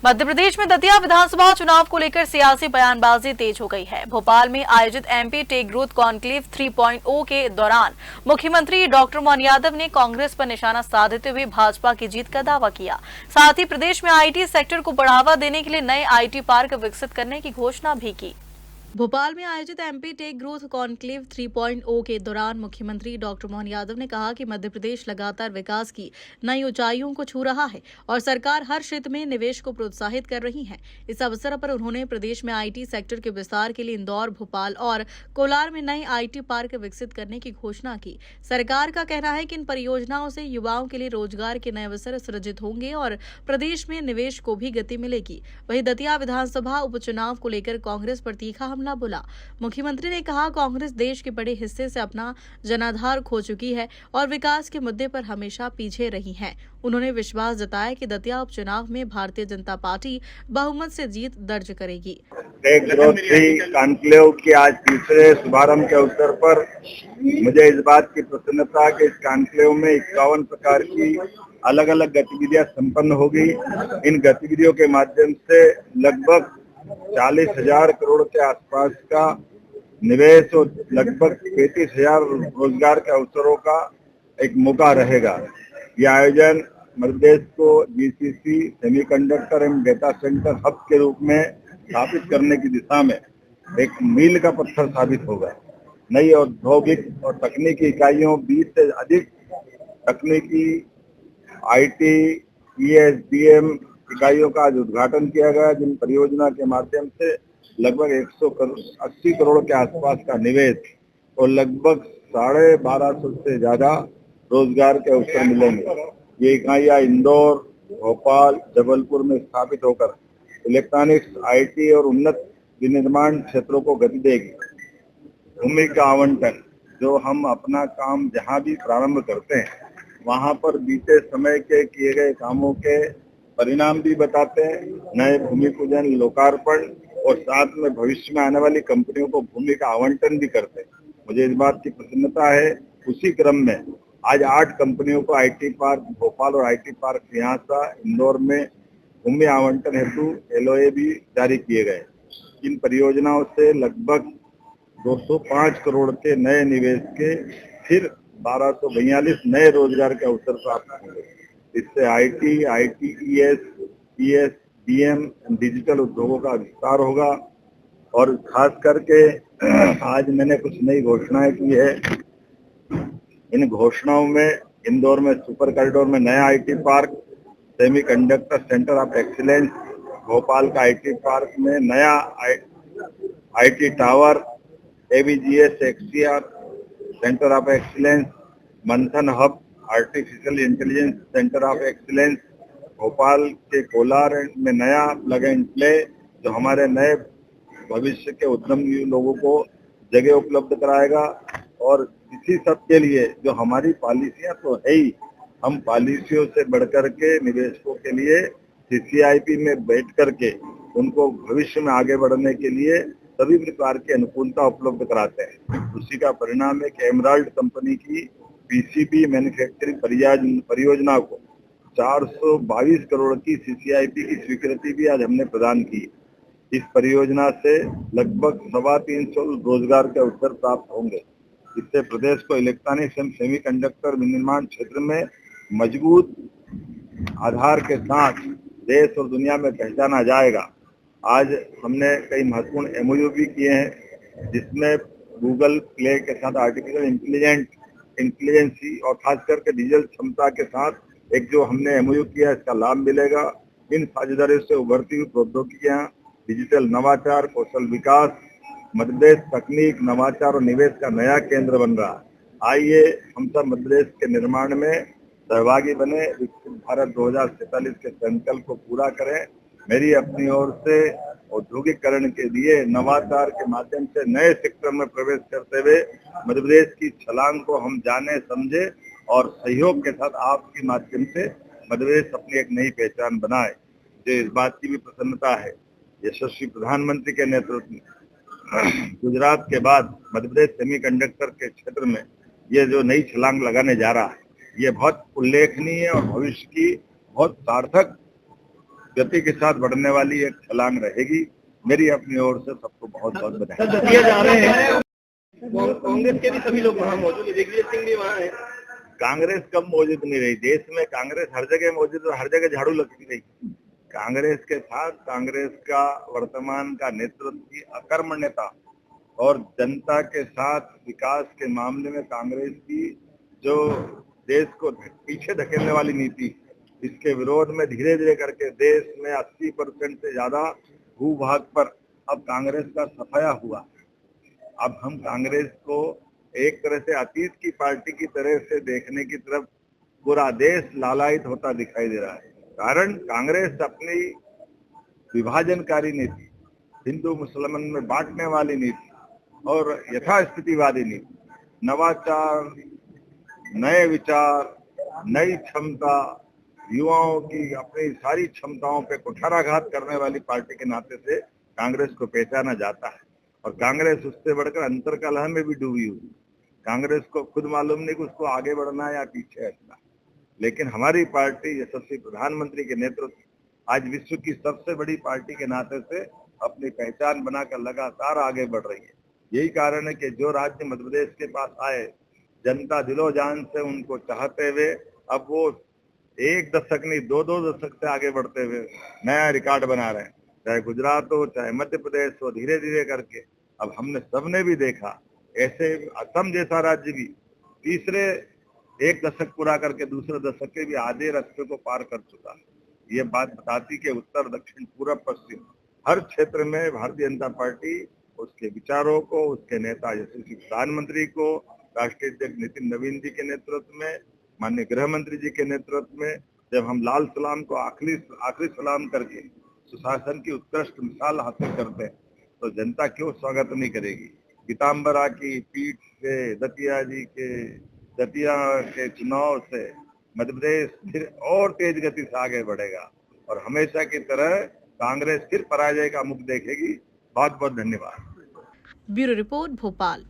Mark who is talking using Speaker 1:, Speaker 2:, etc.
Speaker 1: मध्य प्रदेश में दतिया विधानसभा चुनाव को लेकर सियासी बयानबाजी तेज हो गई है। भोपाल में आयोजित एमपी टेक ग्रोथ कॉन्क्लेव 3.0 के दौरान मुख्यमंत्री डॉक्टर मोहन यादव ने कांग्रेस पर निशाना साधते हुए भाजपा की जीत का दावा किया। साथ ही प्रदेश में आईटी सेक्टर को बढ़ावा देने के लिए नए आईटी पार्क विकसित करने की घोषणा भी की। भोपाल में आयोजित एमपी टेक ग्रोथ कॉन्क्लेव 3.0 के दौरान मुख्यमंत्री डॉक्टर मोहन यादव ने कहा कि मध्य प्रदेश लगातार विकास की नई ऊंचाइयों को छू रहा है और सरकार हर क्षेत्र में निवेश को प्रोत्साहित कर रही है। इस अवसर पर उन्होंने प्रदेश में आईटी सेक्टर के विस्तार के लिए इंदौर, भोपाल और कोलार में नए आईटी पार्क विकसित करने की घोषणा की। सरकार का कहना है कि इन परियोजनाओं से युवाओं के लिए रोजगार के नए अवसर सृजित होंगे और प्रदेश में निवेश को भी गति मिलेगी। वहीं दतिया विधानसभा उपचुनाव को लेकर कांग्रेस पर तीखा हमला बोला। मुख्यमंत्री ने कहा, कांग्रेस देश के बड़े हिस्से से अपना जनाधार खो चुकी है और विकास के मुद्दे पर हमेशा पीछे रही है। उन्होंने विश्वास जताया कि दतिया उपचुनाव में भारतीय जनता पार्टी बहुमत से जीत दर्ज करेगी।
Speaker 2: टेक ग्रोथ कॉन्क्लेव के आज तीसरे शुभारंभ के अवसर पर मुझे इस बात की प्रसन्नता कि इस कॉन्क्लेव में 51 प्रकार की अलग अलग गतिविधियां संपन्न होगी। इन गतिविधियों के माध्यम से लगभग 40,000 करोड़ के आसपास का निवेश और लगभग 35,000 रोजगार के अवसरों का एक मौका रहेगा। यह आयोजन मध्य प्रदेश को जीसीसी, सेमीकंडक्टर एवं डेटा सेंटर हब के रूप में स्थापित करने की दिशा में एक मील का पत्थर साबित होगा। नई औद्योगिक और तकनीकी इकाइयों 20 से अधिक तकनीकी आईटी, ईएसडीएम इकाइयों का आज उद्घाटन किया गया, जिन परियोजना के माध्यम से लगभग 180 करोड़ के आसपास का निवेश और लगभग 1250 से ज्यादा रोजगार के अवसर मिलेंगे। ये इकाइयां इंदौर, भोपाल, जबलपुर में स्थापित होकर इलेक्ट्रॉनिक्स, आईटी और उन्नत विनिर्माण क्षेत्रों को गति देगी। भूमि का आवंटन, जो हम अपना काम जहां भी प्रारंभ करते हैं वहां पर बीते समय के किए गए कामों के परिणाम भी बताते हैं। नए भूमि पूजन, लोकार्पण और साथ में भविष्य में आने वाली कंपनियों को भूमि का आवंटन भी करते हैं। मुझे इस बात की प्रसन्नता है। उसी क्रम में आज 8 कंपनियों को आईटी पार्क भोपाल और आईटी पार्क सिंहासा, इंदौर में भूमि आवंटन हेतु एलओए भी जारी किए गए। इन परियोजनाओं से लगभग 205 करोड़ के नए निवेश के फिर 1242 नए रोजगार के अवसर प्राप्त होंगे। इससे आईटी, आईटीईएस, ईएसडीएम, डिजिटल उद्योगों का विस्तार होगा और खास करके आज मैंने कुछ नई घोषणाएं की है। इन घोषणाओं में इंदौर में सुपर कॉरिडोर में नया IT park, semiconductor centre of excellence, Bhopal का आईटी पार्क में नया IT tower, AVGS XTR centre of excellence, Manthan hub artificial intelligence centre of excellence, Bhopal के कोलार में नया प्लग एंड प्ले, जो हमारे नए भविष्य के उद्यम लोगों को जगह उपलब्ध कराएगा। और इसी सब के लिए जो हमारी पॉलिसियां तो है ही, हम पॉलिसियों से बढ़कर के निवेशकों के लिए सीसीआईपी में बैठ करके उनको भविष्य में आगे बढ़ने के लिए सभी प्रकार की अनुकूलता उपलब्ध कराते हैं। उसी का परिणाम है कि एमराल्ड कंपनी की पीसीबी मैन्युफैक्चरिंग परियोजना को 422 करोड़ की सीसीआईपी की स्वीकृति भी आज हमने प्रदान की। इस परियोजना से लगभग 325 रोजगार के अवसर प्राप्त होंगे। इससे प्रदेश को इलेक्ट्रॉनिक्स एवं सेमीकंडक्टर विनिर्माण क्षेत्र में मजबूत आधार के साथ देश और दुनिया में पहचाना जाएगा। आज हमने कई महत्वपूर्ण एमओयू भी किए हैं, जिसमें गूगल प्ले के साथ आर्टिफिशियल इंटेलिजेंसी और खास करके डिजिटल क्षमता के साथ एक जो हमने एमओयू किया, इसका लाभ मिलेगा। इन साझेदारियों से उभरती हुई प्रौद्योगिकियां, डिजिटल नवाचार, कौशल विकास, मध्य प्रदेश तकनीक, नवाचार और निवेश का नया केंद्र बन रहा है। आइए हम सब मध्य प्रदेश के निर्माण में सहभागी बने, विकसित भारत 2047 के संकल्प को पूरा करें। मेरी अपनी ओर से औद्योगिकरण के लिए नवाचार के माध्यम से नए सेक्टर में प्रवेश करते हुए मध्य प्रदेश की छलांग को हम जाने, समझे और सहयोग के साथ आपके माध्यम से मध्य प्रदेश अपनी एक नई पहचान बनाए। मुझे इस बात की भी प्रसन्नता है, यशस्वी प्रधानमंत्री के नेतृत्व में गुजरात के बाद मध्य प्रदेश सेमीकंडक्टर के क्षेत्र में ये जो नई छलांग लगाने जा रहा है, ये बहुत उल्लेखनीय और भविष्य की बहुत सार्थक गति के साथ बढ़ने वाली एक छलांग रहेगी। मेरी अपनी ओर से सबको बहुत बहुत बधाई।
Speaker 3: दतिया जा रहे हैं, कांग्रेस के भी सभी लोग वहाँ मौजूद है, दिग्विजय सिंह भी वहाँ है।
Speaker 2: कांग्रेस कब मौजूद नहीं रही? देश में कांग्रेस हर जगह मौजूद और हर जगह झाड़ू लगती रही। कांग्रेस के साथ कांग्रेस का वर्तमान का नेतृत्व की अकर्मण्यता और जनता के साथ विकास के मामले में कांग्रेस की जो देश को पीछे धकेलने वाली नीति, इसके विरोध में धीरे धीरे करके देश में 80% से ज्यादा भूभाग पर अब कांग्रेस का सफाया हुआ। अब हम कांग्रेस को एक तरह से अतीत की पार्टी की तरह से देखने की तरफ पूरा देश लालायित होता दिखाई दे रहा है। कारण कांग्रेस अपनी विभाजनकारी नीति, हिंदू मुसलमान में बांटने वाली नीति और यथास्थितिवादी नीति, नवाचार, नए विचार, नई क्षमता, युवाओं की अपनी सारी क्षमताओं पे कुठाराघात करने वाली पार्टी के नाते से कांग्रेस को पहचाना जाता है। और कांग्रेस उससे बढ़कर अंतर्कलह में भी डूबी हुई। कांग्रेस को खुद मालूम नहीं कि उसको आगे बढ़ना है या पीछे हटना। लेकिन हमारी पार्टी यशस्वी प्रधानमंत्री के नेतृत्व आज विश्व की सबसे बड़ी पार्टी के नाते से अपनी पहचान बनाकर लगातार आगे बढ़ रही है। यही कारण है कि जो राज्य मध्य प्रदेश के पास आए, जनता दिलो जान से उनको चाहते हुए अब वो एक दशक नहीं 2-2 दशक से आगे बढ़ते हुए नया रिकॉर्ड बना रहे हैं। चाहे गुजरात हो, चाहे मध्य प्रदेश हो, धीरे धीरे करके अब हमने सबने भी देखा, ऐसे असम जैसा राज्य भी तीसरे एक दशक पूरा करके दूसरे दशक के भी आधे रास्ते को पार कर चुका है। ये बात बताती कि उत्तर, दक्षिण, पूर्व, पश्चिम हर क्षेत्र में भारतीय जनता पार्टी उसके विचारों को, उसके नेता यशस्वी प्रधानमंत्री को, राष्ट्रीय अध्यक्ष नितिन नवीन जी के नेतृत्व में, माननीय गृह मंत्री जी के नेतृत्व में, जब हम लाल सलाम को आखिरी सलाम करके सुशासन की उत्कृष्ट मिसाल हासिल करते हैं, तो जनता क्यों स्वागत नहीं करेगी। पीताम्बरा की पीठ से दतिया के चुनाव से मध्य प्रदेश फिर और तेज गति से आगे बढ़ेगा और हमेशा की तरह कांग्रेस फिर पराजय का मुख देखेगी। बहुत बहुत धन्यवाद।
Speaker 1: Bureau report, Bhopal.